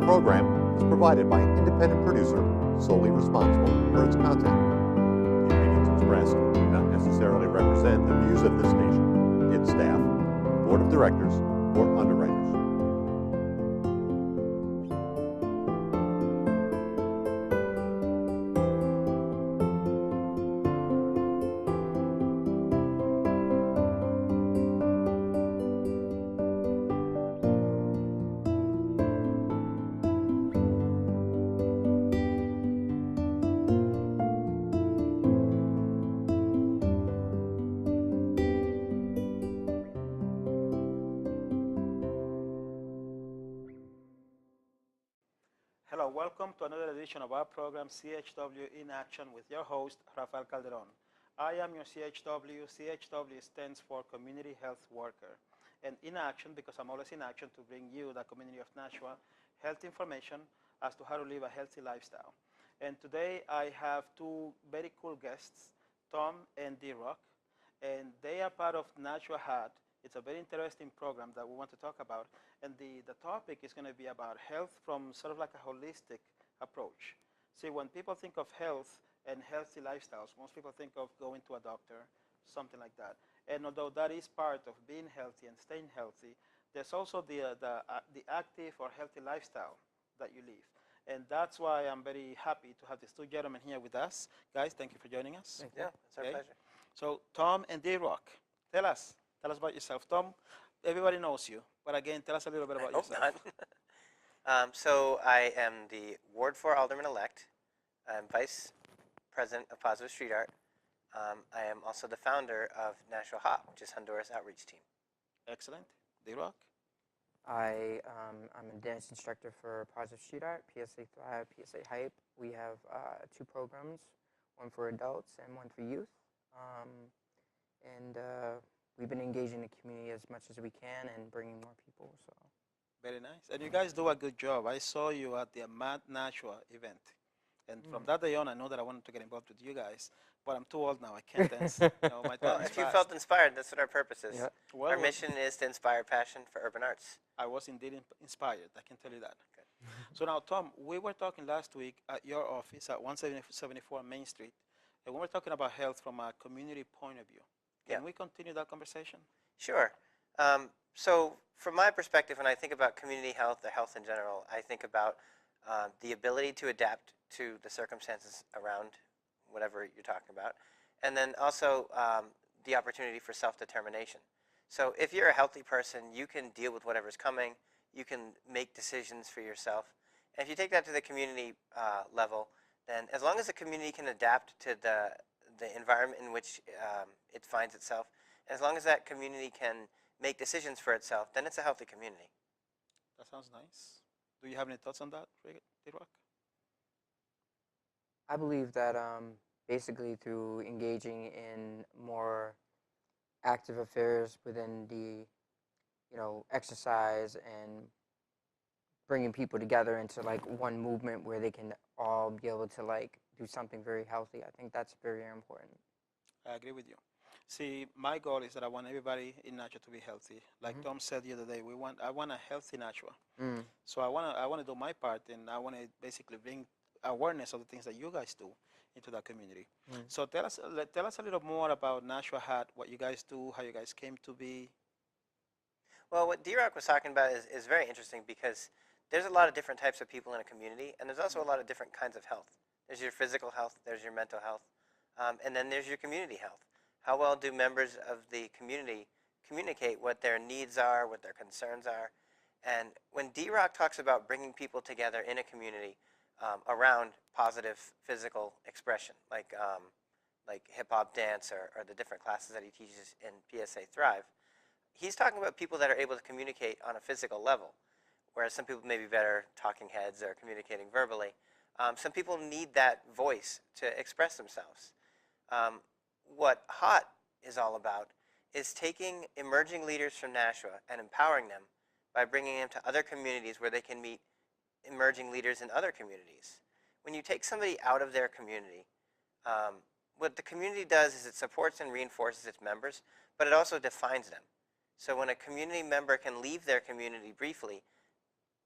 program is provided by an independent producer solely responsible for its content. The opinions expressed do not necessarily represent the views of this station, its staff, board of directors, or underwriters. Hello, welcome to another edition of our program, CHW in Action, with your host, Rafael Calderon. I am your CHW. CHW stands for Community Health Worker. And in action, because I'm always in action to bring you, the community of Nashua, health information as to how to live a healthy lifestyle. And today I have two very cool guests, Tom and DRock, and they are part of Nashua Hat. It's a very interesting program that we want to talk about. And the topic is going to be about health from sort of like a holistic approach. See, when people think of health and healthy lifestyles, most people think of going to a doctor, something like that. And although that is part of being healthy and staying healthy, there's also the active or healthy lifestyle that you live. And that's why I'm very happy to have these two gentlemen here with us. Guys, thank you for joining us. Yeah, it's our pleasure. So Tom and DRock, tell us about yourself. Tom, everybody knows you, but again, tell us a little bit about yourself. So I am the Ward 4 Alderman-elect. I'm Vice President of Positive Street Art. I am also the founder of NASHUA Hat, which is Honduras Outreach Team. Excellent. DRock? I'm a dance instructor for Positive Street Art, PSA Thrive, PSA Hype. We have two programs, one for adults and one for youth. We've been engaging the community as much as we can and bringing more people. So very nice. And you guys do a good job. I saw you at the Mad Nashua event. And from that day on, I know that I wanted to get involved with you guys, but I'm too old now. I can't dance. My time is If you fast. felt inspired, that's what our purpose is. Yeah. Well, our mission is to inspire passion for urban arts. I was indeed inspired. I can tell you that. Okay. So now, Tom, we were talking last week at your office at 174 Main Street, and we were talking about health from a community point of view. Can we continue that conversation? Sure. So from my perspective, when I think about community health or health in general, I think about the ability to adapt to the circumstances around whatever you're talking about, and then also the opportunity for self-determination. So if you're a healthy person, you can deal with whatever's coming. You can make decisions for yourself. And if you take that to the community level, then as long as the community can adapt to the environment in which it finds itself, and as long as that community can make decisions for itself, then it's a healthy community. That sounds nice. Do you have any thoughts on that, DRock? I believe that basically through engaging in more active affairs within the, exercise and bringing people together into like one movement where they can all be able to like do something very healthy. I think that's very, very important. I agree with you. See, my goal is that I want everybody in Nashua to be healthy. Like Tom said the other day, I want a healthy Nashua. So I want to do my part, and I want to basically bring awareness of the things that you guys do into that community. So tell us a little more about Nashua Hat, what you guys do, how you guys came to be. Well, what DRock was talking about is very interesting because there's a lot of different types of people in a community, and there's also a lot of different kinds of health. There's your physical health, there's your mental health, and then there's your community health. How well do members of the community communicate what their needs are, what their concerns are? And when DRock talks about bringing people together in a community around positive physical expression, like hip-hop dance or the different classes that he teaches in PSA Thrive, he's talking about people that are able to communicate on a physical level, whereas some people may be better talking heads or communicating verbally. Some people need that voice to express themselves. What HOT is all about is taking emerging leaders from Nashua and empowering them by bringing them to other communities where they can meet emerging leaders in other communities. When you take somebody out of their community, what the community does is it supports and reinforces its members, but it also defines them. So when a community member can leave their community briefly,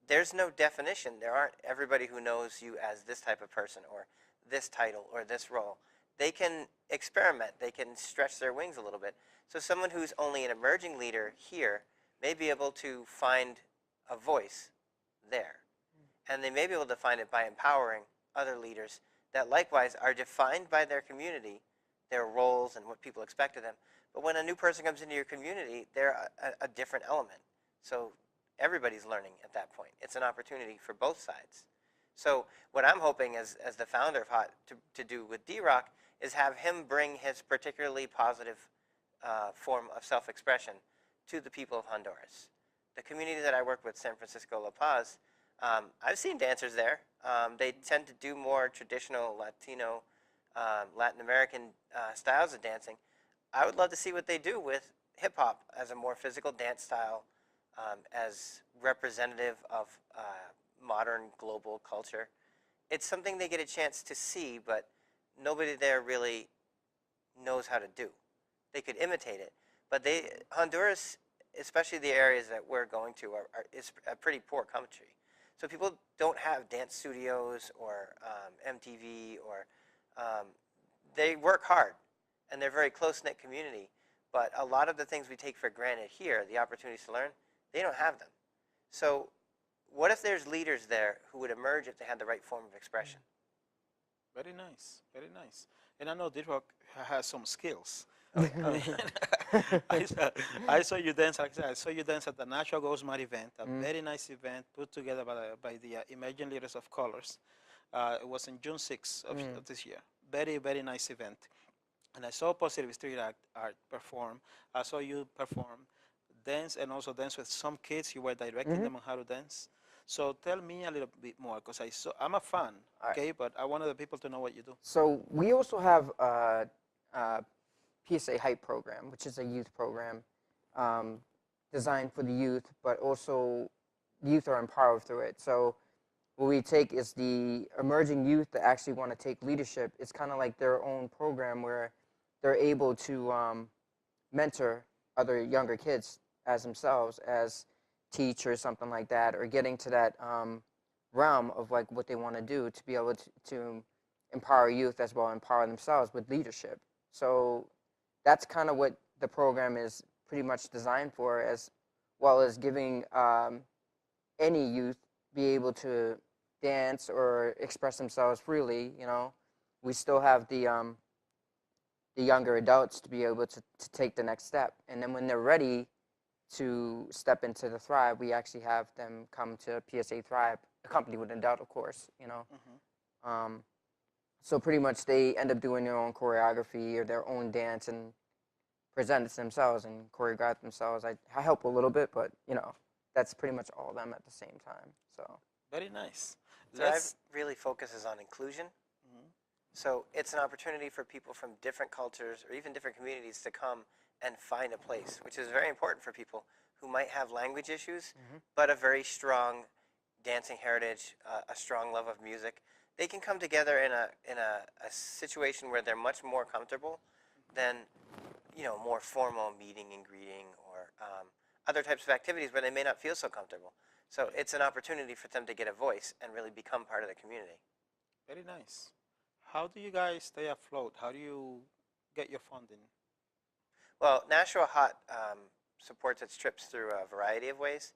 there's no definition. There aren't everybody who knows you as this type of person or this title or this role. They can experiment. They can stretch their wings a little bit. So someone who's only an emerging leader here may be able to find a voice there. And they may be able to find it by empowering other leaders that likewise are defined by their community, their roles and what people expect of them. But when a new person comes into your community, they're a different element. So everybody's learning at that point. It's an opportunity for both sides. So what I'm hoping as the founder of HOT to do with DRock is have him bring his particularly positive form of self-expression to the people of Honduras. The community that I work with, San Francisco, Lopez, I've seen dancers there. They tend to do more traditional Latino, Latin American styles of dancing. I would love to see what they do with hip-hop as a more physical dance style, as representative of modern global culture. It's something they get a chance to see, but nobody there really knows how to do. They could imitate it, but Honduras, especially the areas that we're going to, is a pretty poor country. So people don't have dance studios or MTV, or they work hard, and they're a very close-knit community. But a lot of the things we take for granted here, the opportunities to learn, they don't have them. So what if there's leaders there who would emerge if they had the right form of expression? Very nice, very nice. And I know DRock has some skills. Oh, yeah. I mean, I saw you dance. Like I said, I saw you dance at the NASHUA Ghost Mad event, a very nice event put together by the Emerging Leaders of Colors. It was in June 6th of this year. Very, very nice event. And I saw Positive Street Art perform. I saw you perform, dance, and also dance with some kids. You were directing them on how to dance. So tell me a little bit more, because I'm a fan, okay? But I wanted the people to know what you do. So we also have PSA Hype program, which is a youth program designed for the youth, but also youth are empowered through it. So what we take is the emerging youth that actually want to take leadership. It's kind of like their own program where they're able to mentor other younger kids as themselves, as teachers, something like that, or getting to that realm of like what they want to do to be able to empower youth as well, empower themselves with leadership. So that's kind of what the program is pretty much designed for, as well as giving any youth be able to dance or express themselves freely. You know, we still have the younger adults to be able to take the next step, and then when they're ready to step into the Thrive, we actually have them come to PSA Thrive, accompanied with an adult, of course. You know, so pretty much they end up doing their own choreography or their own dance and present it to themselves and choreograph themselves. I help a little bit, but you know, that's pretty much all of them at the same time. So very nice. Thrive really focuses on inclusion. So it's an opportunity for people from different cultures or even different communities to come and find a place, which is very important for people who might have language issues, but a very strong dancing heritage, a strong love of music. They can come together in a situation where they're much more comfortable than, you know, more formal meeting and greeting or other types of activities where they may not feel so comfortable. So it's an opportunity for them to get a voice and really become part of the community. Very nice. How do you guys stay afloat? How do you get your funding? Well, NASHUA HOT supports its trips through a variety of ways.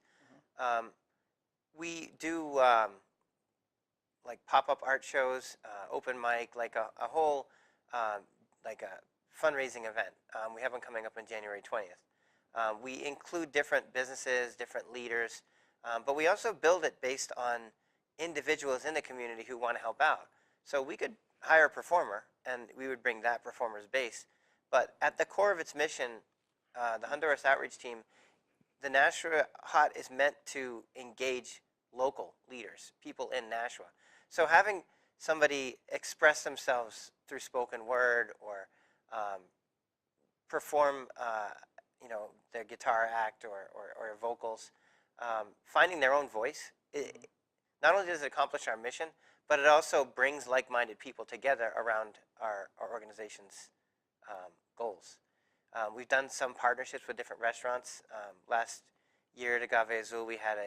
We do like pop-up art shows, open mic, like a whole like a fundraising event. We have one coming up on January 20th. We include different businesses, different leaders, but we also build it based on individuals in the community who want to help out. So we could hire a performer, and we would bring that performer's base. But at the core of its mission, the Honduras Outreach Team, the NASHUA HOT is meant to engage local leaders, people in Nashua. So having somebody express themselves through spoken word or perform, you know, their guitar act or vocals, finding their own voice, not only does it accomplish our mission, but it also brings like-minded people together around our organization's goals. We've done some partnerships with different restaurants. Last year at Agave Azul, we had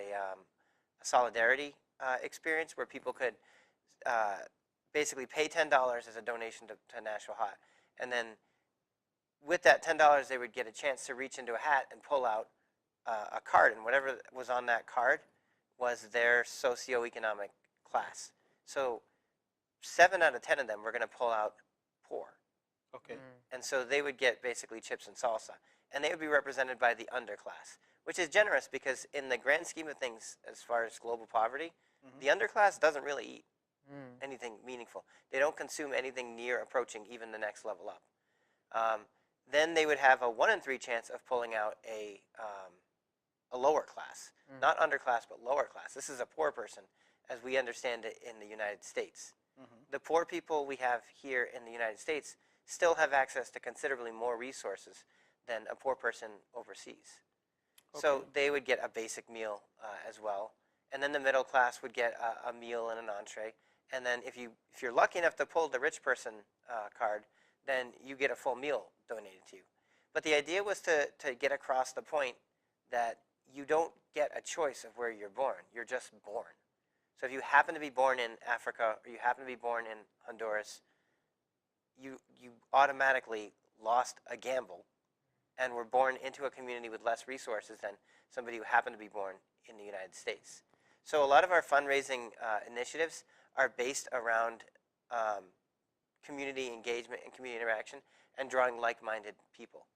solidarity experience where people could basically pay $10 as a donation to NASHUA Hot. And then with that $10, they would get a chance to reach into a hat and pull out a card. And whatever was on that card was their socioeconomic class. So 7 out of 10 of them were going to pull out poor. Okay. And so they would get basically chips and salsa. And they would be represented by the underclass, which is generous because in the grand scheme of things, as far as global poverty, the underclass doesn't really eat anything meaningful. They don't consume anything near approaching even the next level up. Then they would have a 1 in 3 chance of pulling out a lower class, not underclass, but lower class. This is a poor person, as we understand it in the United States. The poor people we have here in the United States still have access to considerably more resources than a poor person overseas. So they would get a basic meal as well. And then the middle class would get a meal and an entree. And then if you're lucky enough to pull the rich person card, then you get a full meal donated to you. But the idea was to get across the point that you don't get a choice of where you're born. You're just born. So if you happen to be born in Africa or you happen to be born in Honduras, you automatically lost a gamble and were born into a community with less resources than somebody who happened to be born in the United States. So a lot of our fundraising initiatives are based around community engagement and community interaction and drawing like-minded people.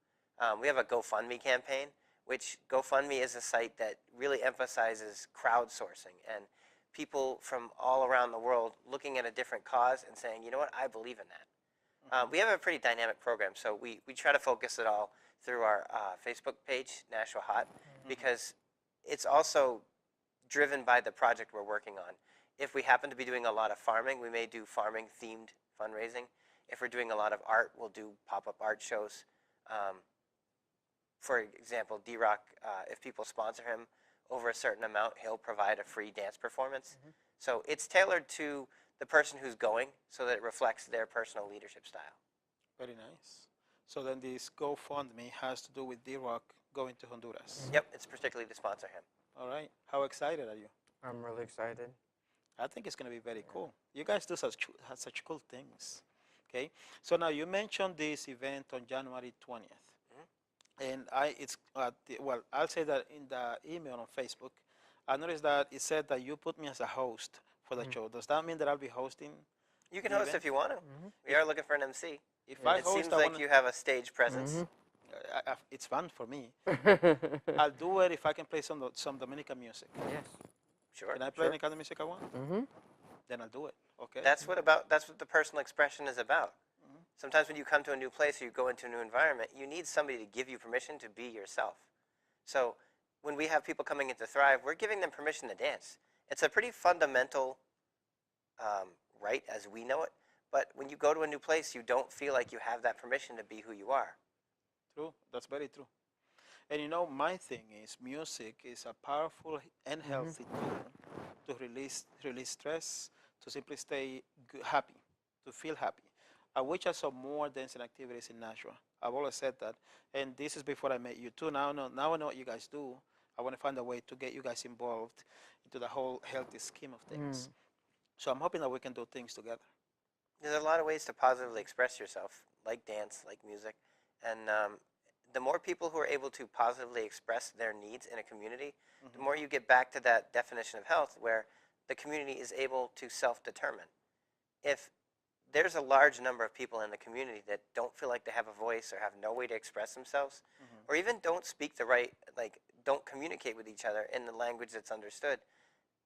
We have a GoFundMe campaign, which GoFundMe is a site that really emphasizes crowdsourcing and people from all around the world looking at a different cause and saying, you know what, I believe in that. We have a pretty dynamic program, so we try to focus it all through our Facebook page, NASHUA Hot, because it's also driven by the project we're working on. If we happen to be doing a lot of farming, we may do farming-themed fundraising. If we're doing a lot of art, we'll do pop-up art shows. For example, DRock, if people sponsor him over a certain amount, he'll provide a free dance performance. So it's tailored to the person who's going so that it reflects their personal leadership style. Very nice. So then this GoFundMe has to do with DRock going to Honduras. Yep, it's particularly to sponsor him. All right. How excited are you? I'm really excited. I think it's going to be very cool. You guys do such cool things. Okay. So now you mentioned this event on January 20th. And I'll say that in the email on Facebook, I noticed that it said that you put me as a host for the show. Does that mean that I'll be hosting? You can host if you want to. We are looking for an MC. If I It host, seems like you have a stage presence. it's fun for me. I'll do it if I can play some Dominican music. Yes. Sure. Can I play any kind of music I want? Then I'll do it. Okay. That's what the personal expression is about. Sometimes when you come to a new place or you go into a new environment, you need somebody to give you permission to be yourself. So when we have people coming into Thrive, we're giving them permission to dance. It's a pretty fundamental right as we know it. But when you go to a new place, you don't feel like you have that permission to be who you are. True. That's very true. And you know, my thing is music is a powerful and healthy tool to release stress, to simply stay happy, to feel happy. I wish I saw more dancing activities in NASHUA. I've always said that. And this is before I met you too. Now I know what you guys do. I want to find a way to get you guys involved into the whole healthy scheme of things. So I'm hoping that we can do things together. There's a lot of ways to positively express yourself, like dance, like music. And the more people who are able to positively express their needs in a community, the more you get back to that definition of health where the community is able to self-determine. If there's a large number of people in the community that don't feel like they have a voice or have no way to express themselves, or even don't speak the right, don't communicate with each other in the language that's understood,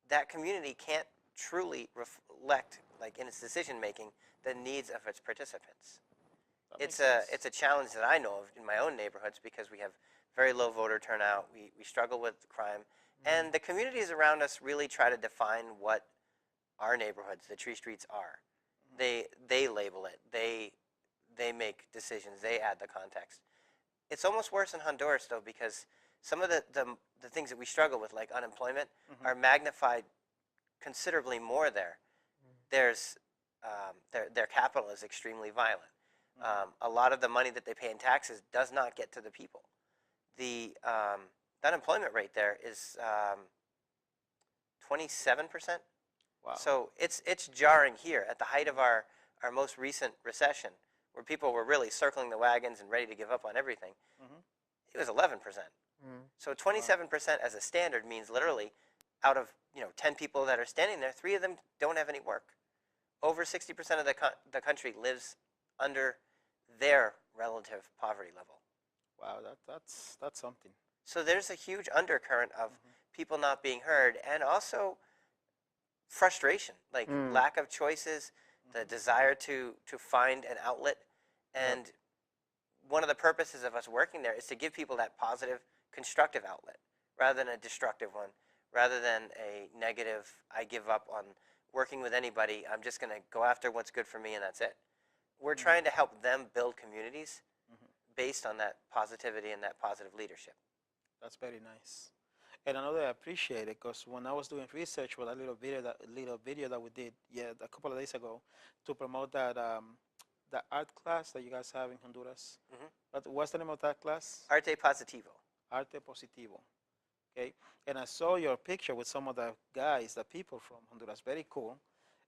that community can't truly reflect, in its decision-making, the needs of its participants. It's a challenge that I know of in my own neighborhoods because we have very low voter turnout, we struggle with crime, and the communities around us really try to define what our neighborhoods, the tree streets, are. They label it. They make decisions. They add the context. It's almost worse in Honduras, though, because some of the things that we struggle with, like unemployment, are magnified considerably more there. There's their capital is extremely violent. A lot of the money that they pay in taxes does not get to the people. The unemployment rate there is 27%. Wow. So it's jarring here at the height of our most recent recession, where people were really circling the wagons and ready to give up on everything. It was 11%. So 27% as a standard means literally out of 10 people that are standing there, 3 of them don't have any work. Over 60% of the country lives under their relative poverty level. Wow, that's something. So there's a huge undercurrent of people not being heard, and also frustration, like lack of choices, the desire to find an outlet. And one of the purposes of us working there is to give people that positive, constructive outlet rather than a destructive one, rather than a negative, I give up on working with anybody, I'm just going to go after what's good for me and that's it. We're trying to help them build communities based on that positivity and that positive leadership. That's very nice. And another I appreciate it because when I was doing research with a little video that we did a couple of days ago to promote that the art class that you guys have in Honduras. What's the name of that class? Arte Positivo. Arte Positivo. Okay. And I saw your picture with some of the guys, the people from Honduras. Very cool.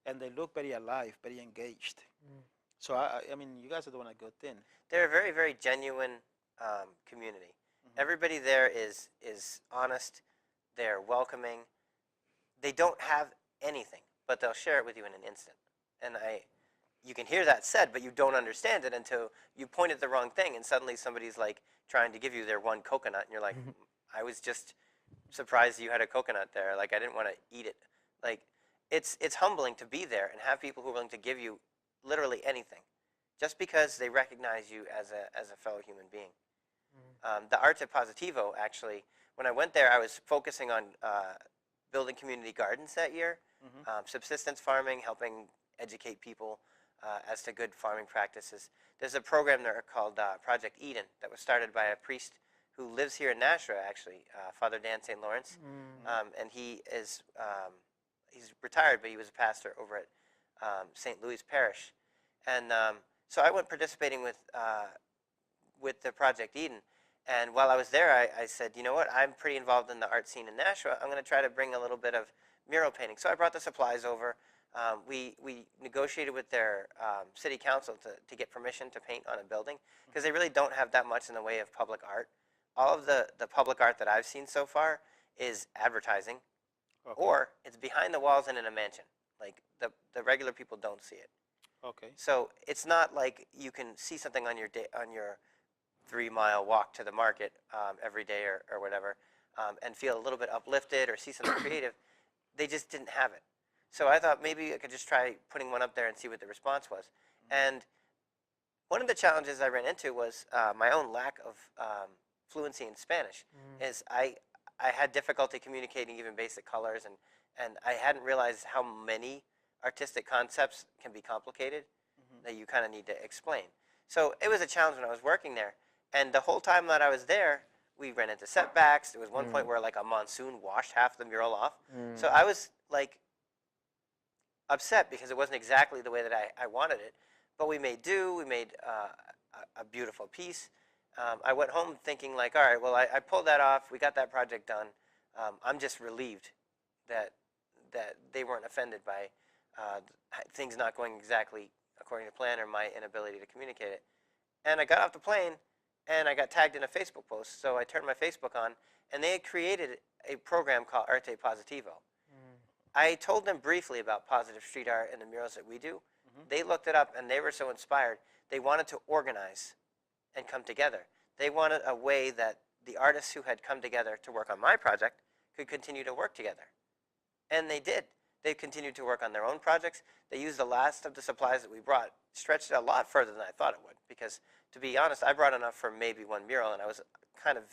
And they look very alive, very engaged. So, I mean, you guys are doing a good thing. They're a very, very genuine community. Everybody there is honest. They're welcoming. They don't have anything, but they'll share it with you in an instant. And you can hear that said, but you don't understand it until you point at the wrong thing, and suddenly somebody's like trying to give you their one coconut, and you're like, I was just surprised you had a coconut there. Like, I didn't want to eat it. Like, it's humbling to be there and have people who are willing to give you literally anything, just because they recognize you as a fellow human being. The Arte Positivo, actually, when I went there, I was focusing on building community gardens that year, subsistence farming, helping educate people as to good farming practices. There's a program there called Project Eden that was started by a priest who lives here in Nashua, actually, Father Dan St. Lawrence, and he is he's retired, but he was a pastor over at St. Louis Parish, and so I went participating with the Project Eden. And while I was there, I said, you know what, I'm pretty involved in the art scene in Nashua. I'm going to try to bring a little bit of mural painting. So I brought the supplies over. We negotiated with their city council to get permission to paint on a building, because they really don't have that much in the way of public art. All of the public art that I've seen so far is advertising, or it's behind the walls and in a mansion. Like, the regular people don't see it. Okay. So it's not like you can see something on your 3-mile walk to the market every day or whatever, and feel a little bit uplifted or see something creative. They just didn't have it. So I thought maybe I could just try putting one up there and see what the response was. And one of the challenges I ran into was my own lack of fluency in Spanish. Is I had difficulty communicating even basic colors, and I hadn't realized how many artistic concepts can be complicated that you kind of need to explain. So it was a challenge when I was working there. And the whole time that I was there, we ran into setbacks. There was one point where like a monsoon washed half the mural off. So I was like upset because it wasn't exactly the way that I wanted it. But we made do. We made a beautiful piece. I went home thinking like, all right, well, I pulled that off. We got that project done. I'm just relieved that they weren't offended by things not going exactly according to plan or my inability to communicate it. And I got off the plane, and I got tagged in a Facebook post. So I turned my Facebook on, and they had created a program called Arte Positivo. I told them briefly about positive street art and the murals that we do. They looked it up, and they were so inspired. They wanted to organize and come together. They wanted a way that the artists who had come together to work on my project could continue to work together. And they did. They continued to work on their own projects. They used the last of the supplies that we brought, stretched it a lot further than I thought it would, because to be honest, I brought enough for maybe one mural, and I was kind of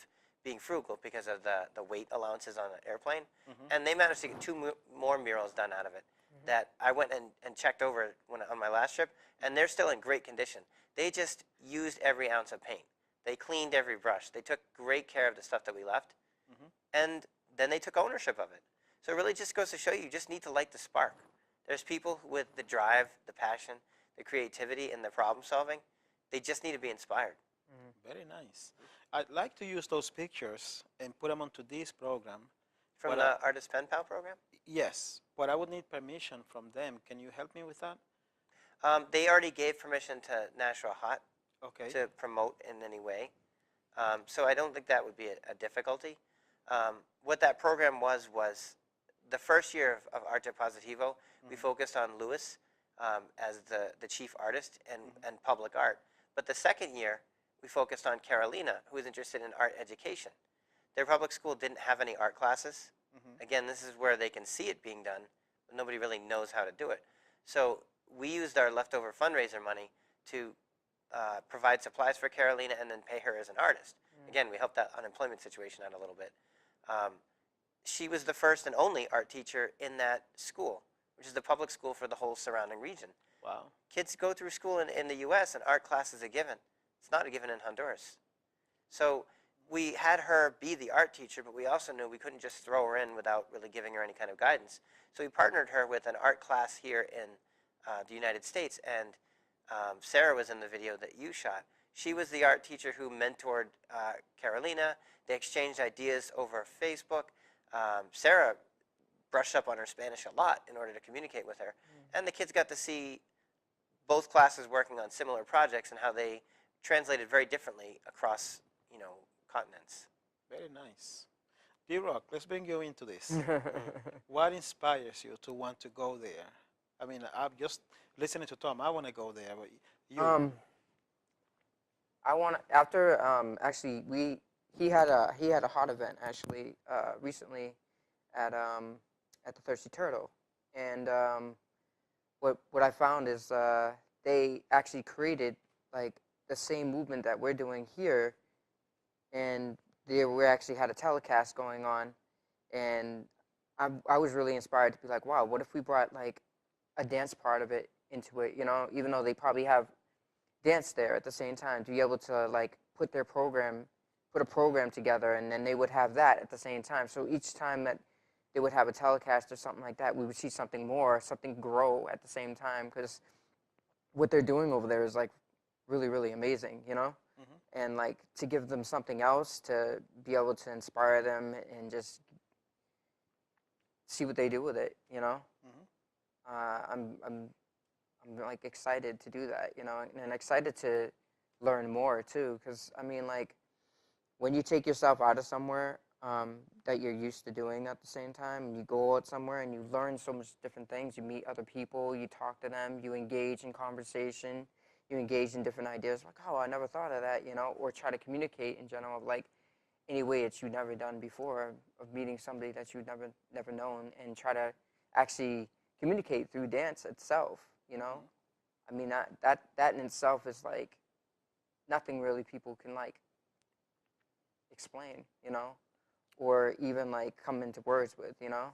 being frugal because of the weight allowances on an airplane. And they managed to get 2 more murals done out of it that I went and checked over on my last trip, and they're still in great condition. They just used every ounce of paint. They cleaned every brush. They took great care of the stuff that we left, and then they took ownership of it. So it really just goes to show you just need to light the spark. There's people with the drive, the passion, the creativity, and the problem solving. They just need to be inspired. Very nice. I'd like to use those pictures and put them onto this program From But the Artist Pen Pal program? yes, but I would need permission from them. Can you help me with that? They already gave permission to NASHUA Hot Okay. to promote in any way. So I don't think that would be a difficulty. What that program was the first year of Arte Positivo, we focused on Lewis as the chief artist and public art. But the second year, we focused on Carolina, who was interested in art education. Their public school didn't have any art classes. Again, this is where they can see it being done, but nobody really knows how to do it. So we used our leftover fundraiser money to provide supplies for Carolina and then pay her as an artist. Again, we helped that unemployment situation out a little bit. She was the first and only art teacher in that school, which is the public school for the whole surrounding region. Wow. Kids go through school in the U.S. and art class is a given. It's not a given in Honduras. So we had her be the art teacher, but we also knew we couldn't just throw her in without really giving her any kind of guidance. So we partnered her with an art class here in the United States, and Sarah was in the video that you shot. She was the art teacher who mentored Carolina. They exchanged ideas over Facebook. Sarah brushed up on her Spanish a lot in order to communicate with her. And the kids got to see both classes working on similar projects and how they translated very differently across, continents. Very nice. DRock, let's bring you into this. What inspires you to want to go there? I mean, I'm just listening to Tom. I want to go there, but you. I want after actually he had a hot event actually recently at the Thirsty Turtle, and what I found is they actually created like the same movement that we're doing here, and we actually had a telecast going on, and I was really inspired to be like, wow, what if we brought like a dance part of it into it, even though they probably have dance there at the same time, to be able to like put a program together, and then they would have that at the same time. So each time that they would have a telecast or something like that, we would see something grow at the same time, because what they're doing over there is like really, really amazing, and like to give them something else to be able to inspire them and just see what they do with it, I'm like excited to do that, and excited to learn more too, because I mean, like when you take yourself out of somewhere that you're used to doing at the same time, and you go out somewhere and you learn so much different things, you meet other people, you talk to them, you engage in conversation, you engage in different ideas, like, oh, I never thought of that, or try to communicate in general, like any way that you've never done before, of meeting somebody that you've never known, and try to actually communicate through dance itself, I mean, that in itself is like nothing really people can like explain, or even like come into words with, to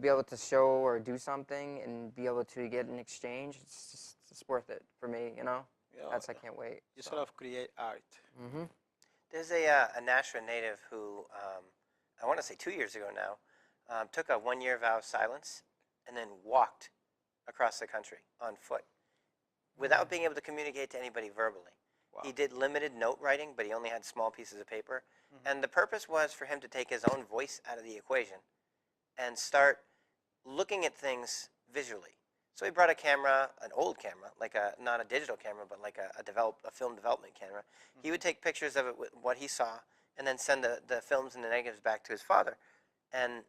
be able to show or do something and be able to get an exchange, it's worth it for me, Yeah, I can't wait. you sort of create art. There's a NASHUA native who, I want to say 2 years ago now, took a 1-year vow of silence and then walked across the country on foot without being able to communicate to anybody verbally. Wow. He did limited note writing, but he only had small pieces of paper. And the purpose was for him to take his own voice out of the equation and start looking at things visually. So he brought a camera, an old camera, like not a digital camera, but like a film development camera. He would take pictures of it with what he saw and then send the films and the negatives back to his father. And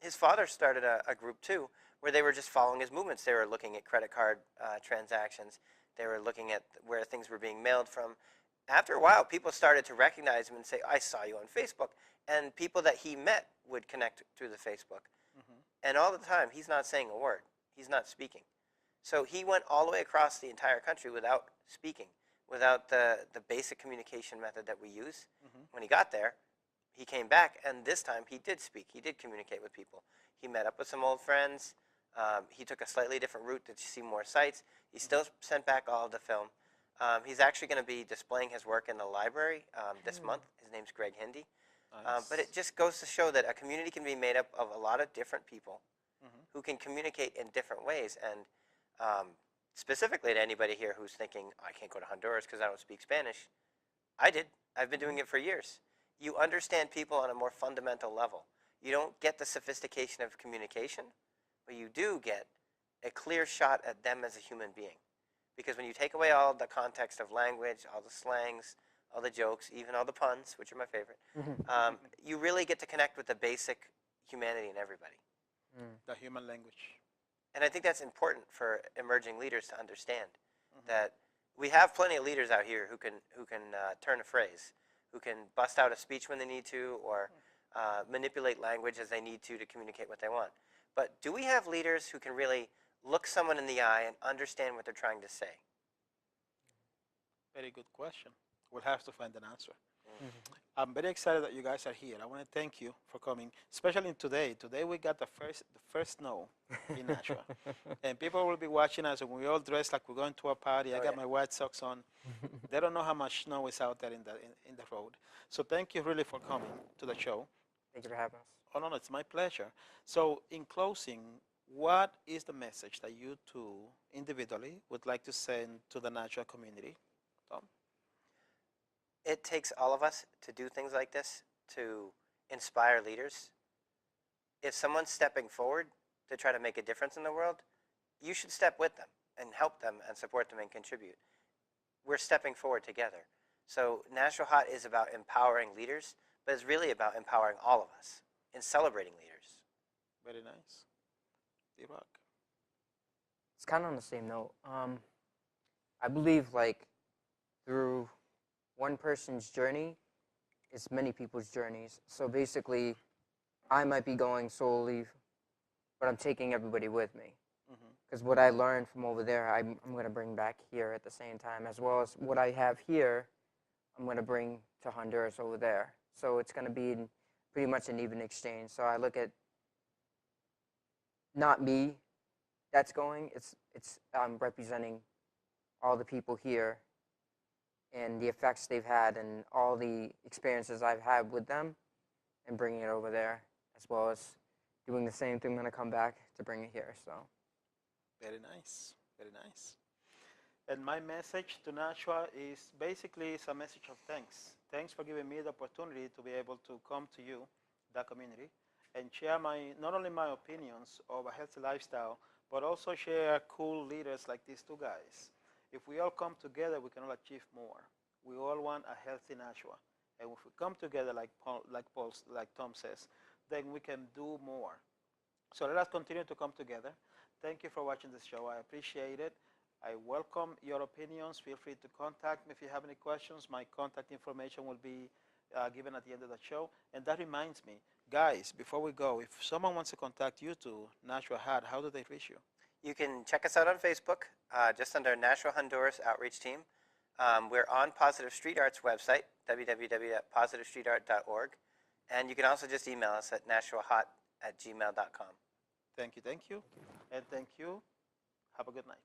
his father started a group too, where they were just following his movements. They were looking at credit card transactions. They were looking at where things were being mailed from. After a while, people started to recognize him and say, I saw you on Facebook. And people that he met would connect through the Facebook. And all the time, he's not saying a word. He's not speaking. So he went all the way across the entire country without speaking, without the basic communication method that we use. When he got there, he came back, and this time he did speak. He did communicate with people. He met up with some old friends. He took a slightly different route to see more sites. He still sent back all of the film. He's actually going to be displaying his work in the library this month. His name's Greg Hindi. Nice. But it just goes to show that a community can be made up of a lot of different people who can communicate in different ways. And specifically to anybody here who's thinking, I can't go to Honduras because I don't speak Spanish. I did. I've been doing it for years. You understand people on a more fundamental level. You don't get the sophistication of communication, but you do get a clear shot at them as a human being. Because when you take away all the context of language, all the slangs, all the jokes, even all the puns, which are my favorite, you really get to connect with the basic humanity in everybody. The human language. And I think that's important for emerging leaders to understand, that we have plenty of leaders out here who can turn a phrase, who can bust out a speech when they need to, or manipulate language as they need to communicate what they want. But do we have leaders who can really look someone in the eye and understand what they're trying to say? Very good question. We'll have to find an answer. I'm very excited that you guys are here. I want to thank you for coming, especially today. Today we got the first snow in Nashua. And people will be watching us, and we all dress like we're going to a party. I got my white socks on. They don't know how much snow is out there in the road. So thank you really for coming to the show. Thank you for having us. Oh, no, it's my pleasure. So in closing, what is the message that you two individually would like to send to the Nashua community? Tom? It takes all of us to do things like this, to inspire leaders. If someone's stepping forward to try to make a difference in the world, you should step with them and help them and support them and contribute. We're stepping forward together. So Nashua Hot is about empowering leaders, but it's really about empowering all of us and celebrating leaders. Very nice. DRock. It's kind of on the same note. I believe like through one person's journey, it's many people's journeys. So basically, I might be going solely, but I'm taking everybody with me. Because what I learned from over there, I'm going to bring back here at the same time, as well as what I have here, I'm going to bring to Honduras over there. So it's going to be pretty much an even exchange. So I look at not me that's going, it's representing all the people here and the effects they've had and all the experiences I've had with them and bringing it over there, as well as doing the same thing when I come back to bring it here. So, very nice, very nice. And my message to Nashua is basically it's a message of thanks. Thanks for giving me the opportunity to be able to come to you, the community, and share not only my opinions of a healthy lifestyle, but also share cool leaders like these two guys. If we all come together, we can all achieve more. We all want a healthy Nashua. And if we come together, like Tom says, then we can do more. So let us continue to come together. Thank you for watching this show. I appreciate it. I welcome your opinions. Feel free to contact me if you have any questions. My contact information will be given at the end of the show. And that reminds me, guys, before we go, if someone wants to contact you to Nashua Hat, how do they reach you? You can check us out on Facebook, just under Nashua Honduras Outreach Team. We're on Positive Street Art's website, www.positivestreetart.org. And you can also just email us at nashuahot@gmail.com. Thank you, and thank you. Have a good night.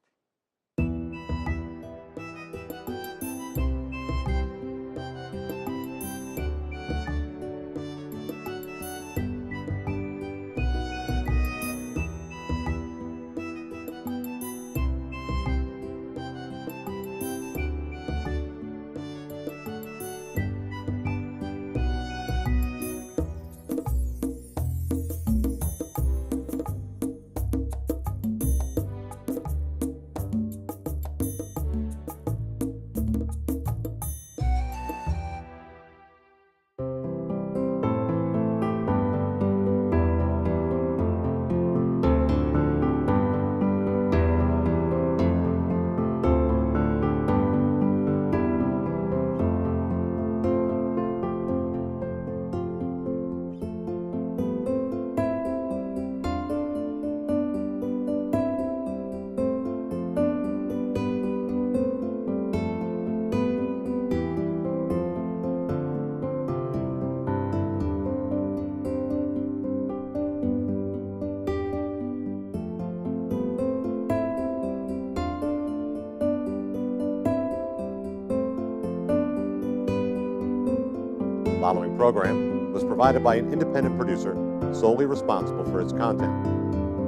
The following program was provided by an independent producer solely responsible for its content.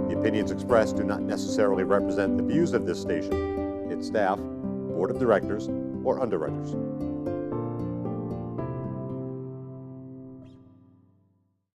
The opinions expressed do not necessarily represent the views of this station, its staff, board of directors, or underwriters.